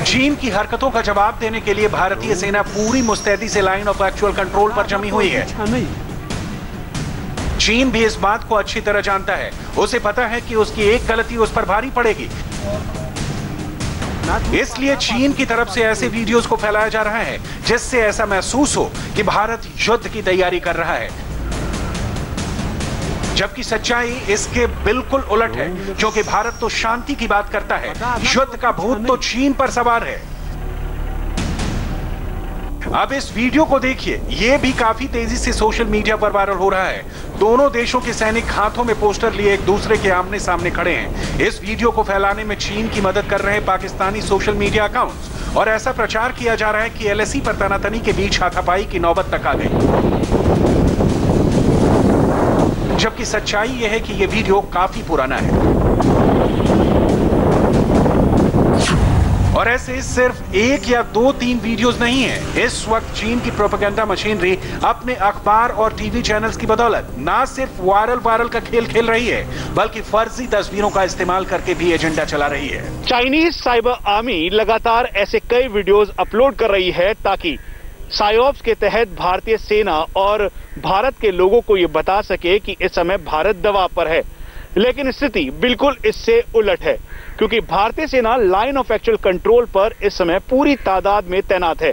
चीन की हरकतों का जवाब देने के लिए भारतीय सेना पूरी मुस्तैदी से लाइन ऑफ एक्चुअल कंट्रोल पर जमी हुई है। चीन भी इस बात को अच्छी तरह जानता है। उसे पता है कि उसकी एक गलती उस पर भारी पड़ेगी, इसलिए चीन की तरफ से ऐसे वीडियोस को फैलाया जा रहा है जिससे ऐसा महसूस हो कि भारत युद्ध की तैयारी कर रहा है, जबकि सच्चाई इसके बिल्कुल उलट है, क्योंकि भारत तो शांति की बात करता है। युद्ध का भूत तो चीन पर सवार है। अब इस वीडियो को देखिए, यह भी काफी तेजी से सोशल मीडिया पर वायरल हो रहा है। दोनों देशों के सैनिक हाथों में पोस्टर लिए एक दूसरे के आमने सामने खड़े हैं। इस वीडियो को फैलाने में चीन की मदद कर रहे पाकिस्तानी सोशल मीडिया अकाउंट्स और ऐसा प्रचार किया जा रहा है कि एलएसी पर तनातनी के बीच हाथापाई की नौबत तक आ गई, जबकि सच्चाई यह है कि यह वीडियो काफी पुराना है और ऐसे सिर्फ एक या दो तीन वीडियोस नहीं है। इस वक्त चीन की प्रोपेगेंडा मशीनरी अपने अखबार और टीवी चैनल्स की बदौलत ना सिर्फ वायरल का खेल खेल रही है, बल्कि फर्जी तस्वीरों का इस्तेमाल करके भी एजेंडा चला रही है। चाइनीज साइबर आर्मी लगातार ऐसे कई वीडियोस अपलोड कर रही है ताकि साइओप्स के तहत भारतीय सेना और भारत के लोगों को यह बता सके कि इस समय भारत दबाव पर है। लेकिन स्थिति बिल्कुल इससे उलट है, क्योंकि भारतीय सेना लाइन ऑफ एक्चुअल कंट्रोल पर इस समय पूरी तादाद में तैनात है।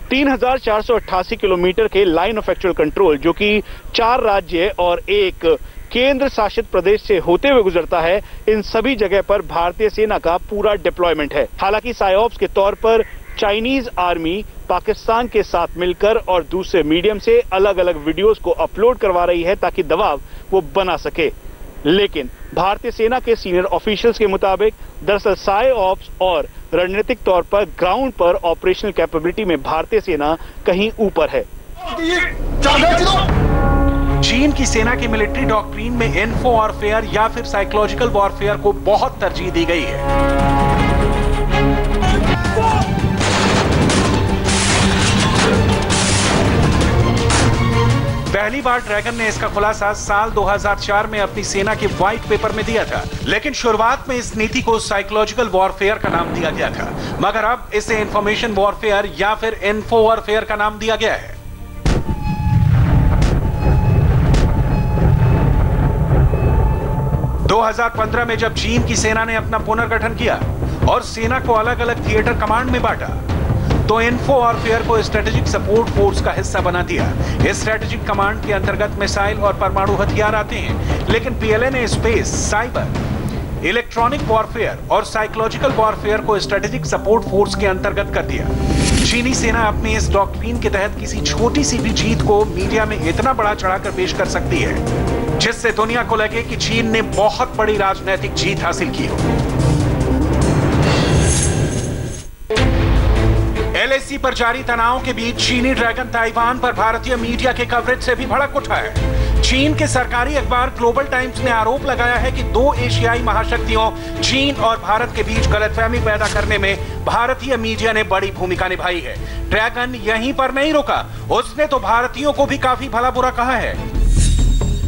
3488 किलोमीटर के लाइन ऑफ एक्चुअल कंट्रोल, जो कि 4 राज्य और एक केंद्र शासित प्रदेश से होते हुए गुजरता है, इन सभी जगह पर भारतीय सेना का पूरा डिप्लॉयमेंट है। हालांकि साइओप्स के तौर पर चाइनीज आर्मी पाकिस्तान के साथ मिलकर और दूसरे मीडियम से अलग अलग वीडियोस को अपलोड करवा रही है ताकि दबाव वो बना सके। लेकिन भारतीय सेना के सीनियर ऑफिशियल्स के मुताबिक दरअसल साइओप्स और रणनीतिक तौर पर ग्राउंड पर ऑपरेशनल कैपेबिलिटी में भारतीय सेना कहीं ऊपर है। चीन की सेना की मिलिट्री डॉक्ट्रीन में इन्फो वॉरफेयर या फिर साइकोलॉजिकल वॉरफेयर को बहुत तरजीह दी गई है। पहली बार ड्रैगन ने इसका खुलासा साल 2004 में अपनी सेना के व्हाइट पेपर में दिया था, लेकिन शुरुआत में इस नीति को साइकोलॉजिकल वॉरफेयर का नाम दिया गया था, मगर अब इसे इंफॉर्मेशन वॉरफेयर या फिर इन्फो वॉरफेयर का नाम दिया गया है। – 2015 में जब चीन की सेना ने अपना पुनर्गठन किया और सेना को अलग अलग थिएटर कमांड में बांटा, तो तो इन्फो वॉरफेयर को स्ट्रेटेजिक सपोर्ट फोर्स का हिस्सा बना दिया। इस स्ट्रेटेजिक कमांड के अंतर्गत मिसाइल और परमाणु हथियार आते हैं, लेकिन पीएलए ने स्पेस, साइबर, इलेक्ट्रॉनिक वॉरफेयर और साइकोलॉजिकल वॉरफेयर को स्ट्रेटेजिक सपोर्ट फोर्स के अंतर्गत कर दिया। चीनी सेना अपनी इस डॉक्ट्रिन के तहत किसी छोटी सी भी जीत को मीडिया में इतना बड़ा चढ़ाकर पेश कर सकती है जिससे दुनिया को लगे कि चीन ने बहुत बड़ी राजनीतिक जीत हासिल की हो। एलएसी पर जारी तनाव के बीच चीनी ड्रैगन ताइवान पर भारतीय मीडिया के कवरेज से भी भड़क उठा है। चीन के सरकारी अखबार ग्लोबल टाइम्स ने आरोप लगाया है कि दो एशियाई महाशक्तियों चीन और भारत के बीच गलतफहमी पैदा करने में भारतीय मीडिया ने बड़ी भूमिका निभाई है। ड्रैगन यहीं पर नहीं रुका, उसने तो भारतीयों को भी काफी भला बुरा कहा है।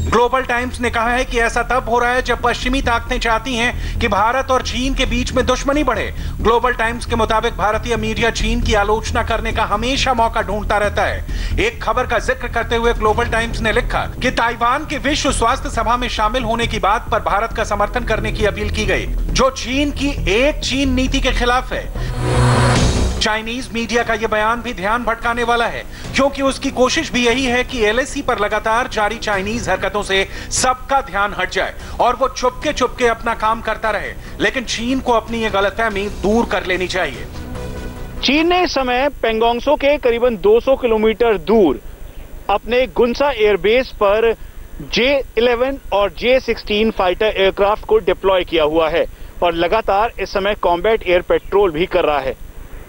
ग्लोबल टाइम्स ने कहा है कि ऐसा तब हो रहा है जब पश्चिमी ताकतें चाहती हैं कि भारत और चीन के बीच में दुश्मनी बढ़े। ग्लोबल टाइम्स के मुताबिक भारतीय मीडिया चीन की आलोचना करने का हमेशा मौका ढूंढता रहता है। एक खबर का जिक्र करते हुए ग्लोबल टाइम्स ने लिखा कि ताइवान के विश्व स्वास्थ्य सभा में शामिल होने की बात पर भारत का समर्थन करने की अपील की गई, जो चीन की एक चीन नीति के खिलाफ है। चाइनीज मीडिया का यह बयान भी ध्यान भटकाने वाला है, क्योंकि उसकी कोशिश भी यही है कि एलएसी पर लगातार जारी चाइनीज हरकतों से सबका ध्यान हट जाए और वो चुपके चुपके अपना काम करता रहे। लेकिन चीन को अपनी ये गलतफहमी दूर कर लेनी चाहिए। चीन ने इस समय पेंगोंगसो के करीबन 200 किलोमीटर दूर अपने गुनसा एयरबेस पर J-11 और J-16 फाइटर एयरक्राफ्ट को डिप्लॉय किया हुआ है और लगातार इस समय कॉम्बैट एयर पेट्रोल भी कर रहा है।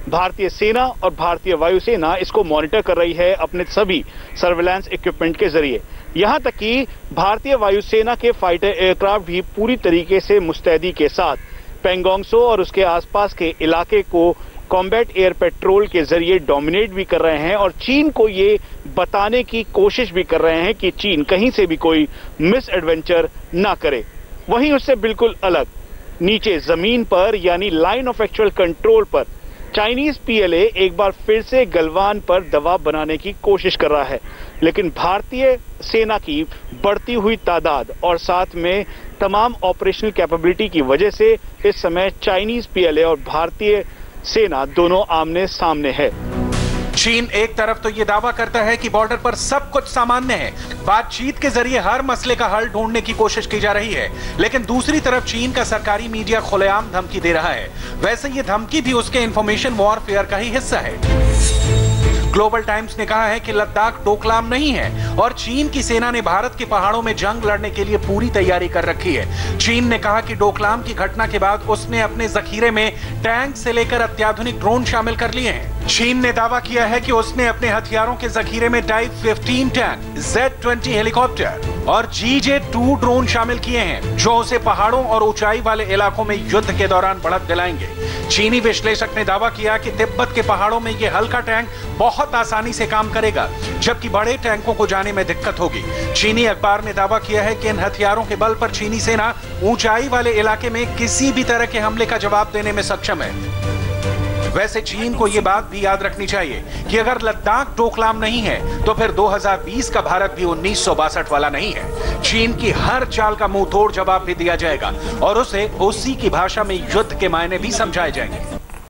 भारतीय सेना और भारतीय वायुसेना इसको मॉनिटर कर रही है अपने सभी सर्विलांस इक्विपमेंट के जरिए। यहां तक कि भारतीय वायुसेना के फाइटर एयरक्राफ्ट भी पूरी तरीके से मुस्तैदी के साथ पेंगोंगसो और उसके आसपास के इलाके को कॉम्बैट एयर पेट्रोल के जरिए डोमिनेट भी कर रहे हैं और चीन को ये बताने की कोशिश भी कर रहे हैं कि चीन कहीं से भी कोई मिस एडवेंचर ना करे। वहीं उससे बिल्कुल अलग नीचे जमीन पर यानी लाइन ऑफ एक्चुअल कंट्रोल पर चाइनीज पीएलए एक बार फिर से गलवान पर दबाव बनाने की कोशिश कर रहा है, लेकिन भारतीय सेना की बढ़ती हुई तादाद और साथ में तमाम ऑपरेशनल कैपेबिलिटी की वजह से इस समय चाइनीज पीएलए और भारतीय सेना दोनों आमने सामने है। चीन एक तरफ तो ये दावा करता है कि बॉर्डर पर सब कुछ सामान्य है, बातचीत के जरिए हर मसले का हल ढूंढने की कोशिश की जा रही है, लेकिन दूसरी तरफ चीन का सरकारी मीडिया खुलेआम धमकी दे रहा है। वैसे ये धमकी भी उसके इंफॉर्मेशन वॉरफेयर का ही हिस्सा है। ग्लोबल टाइम्स ने कहा है कि लद्दाख डोकलाम नहीं है और चीन की सेना ने भारत के पहाड़ों में जंग लड़ने के लिए पूरी तैयारी कर रखी है। चीन ने कहा कि डोकलाम की घटना के बाद उसने अपने जखीरे में टैंक से लेकर अत्याधुनिक ड्रोन शामिल कर लिए हैं। चीन ने दावा किया है कि उसने अपने हथियारों के जखीरे में टाइप 15 टैंक, Z-20 हेलीकॉप्टर और GJ-2 ड्रोन शामिल किए हैं, जो उसे पहाड़ों और ऊंचाई वाले इलाकों में युद्ध के दौरान बढ़त दिलाएंगे। चीनी विश्लेषक ने दावा किया कि तिब्बत के पहाड़ों में यह हल्का टैंक बहुत आसानी से काम करेगा, जबकि बड़े टैंकों को जाने में दिक्कत होगी। चीनी अखबार ने दावा किया है कि इन हथियारों के बल पर चीनी सेना ऊंचाई वाले इलाके में किसी भी तरह के हमले का जवाब देने में सक्षम है। वैसे चीन को यह बात भी याद रखनी चाहिए कि अगर लद्दाख डोकलाम नहीं है तो फिर 2020 का भारत भी 1962 वाला नहीं है। चीन की हर चाल का मुंह तोड़ जवाब भी दिया जाएगा और उसे उसी की भाषा में युद्ध के मायने भी समझाए जाएंगे।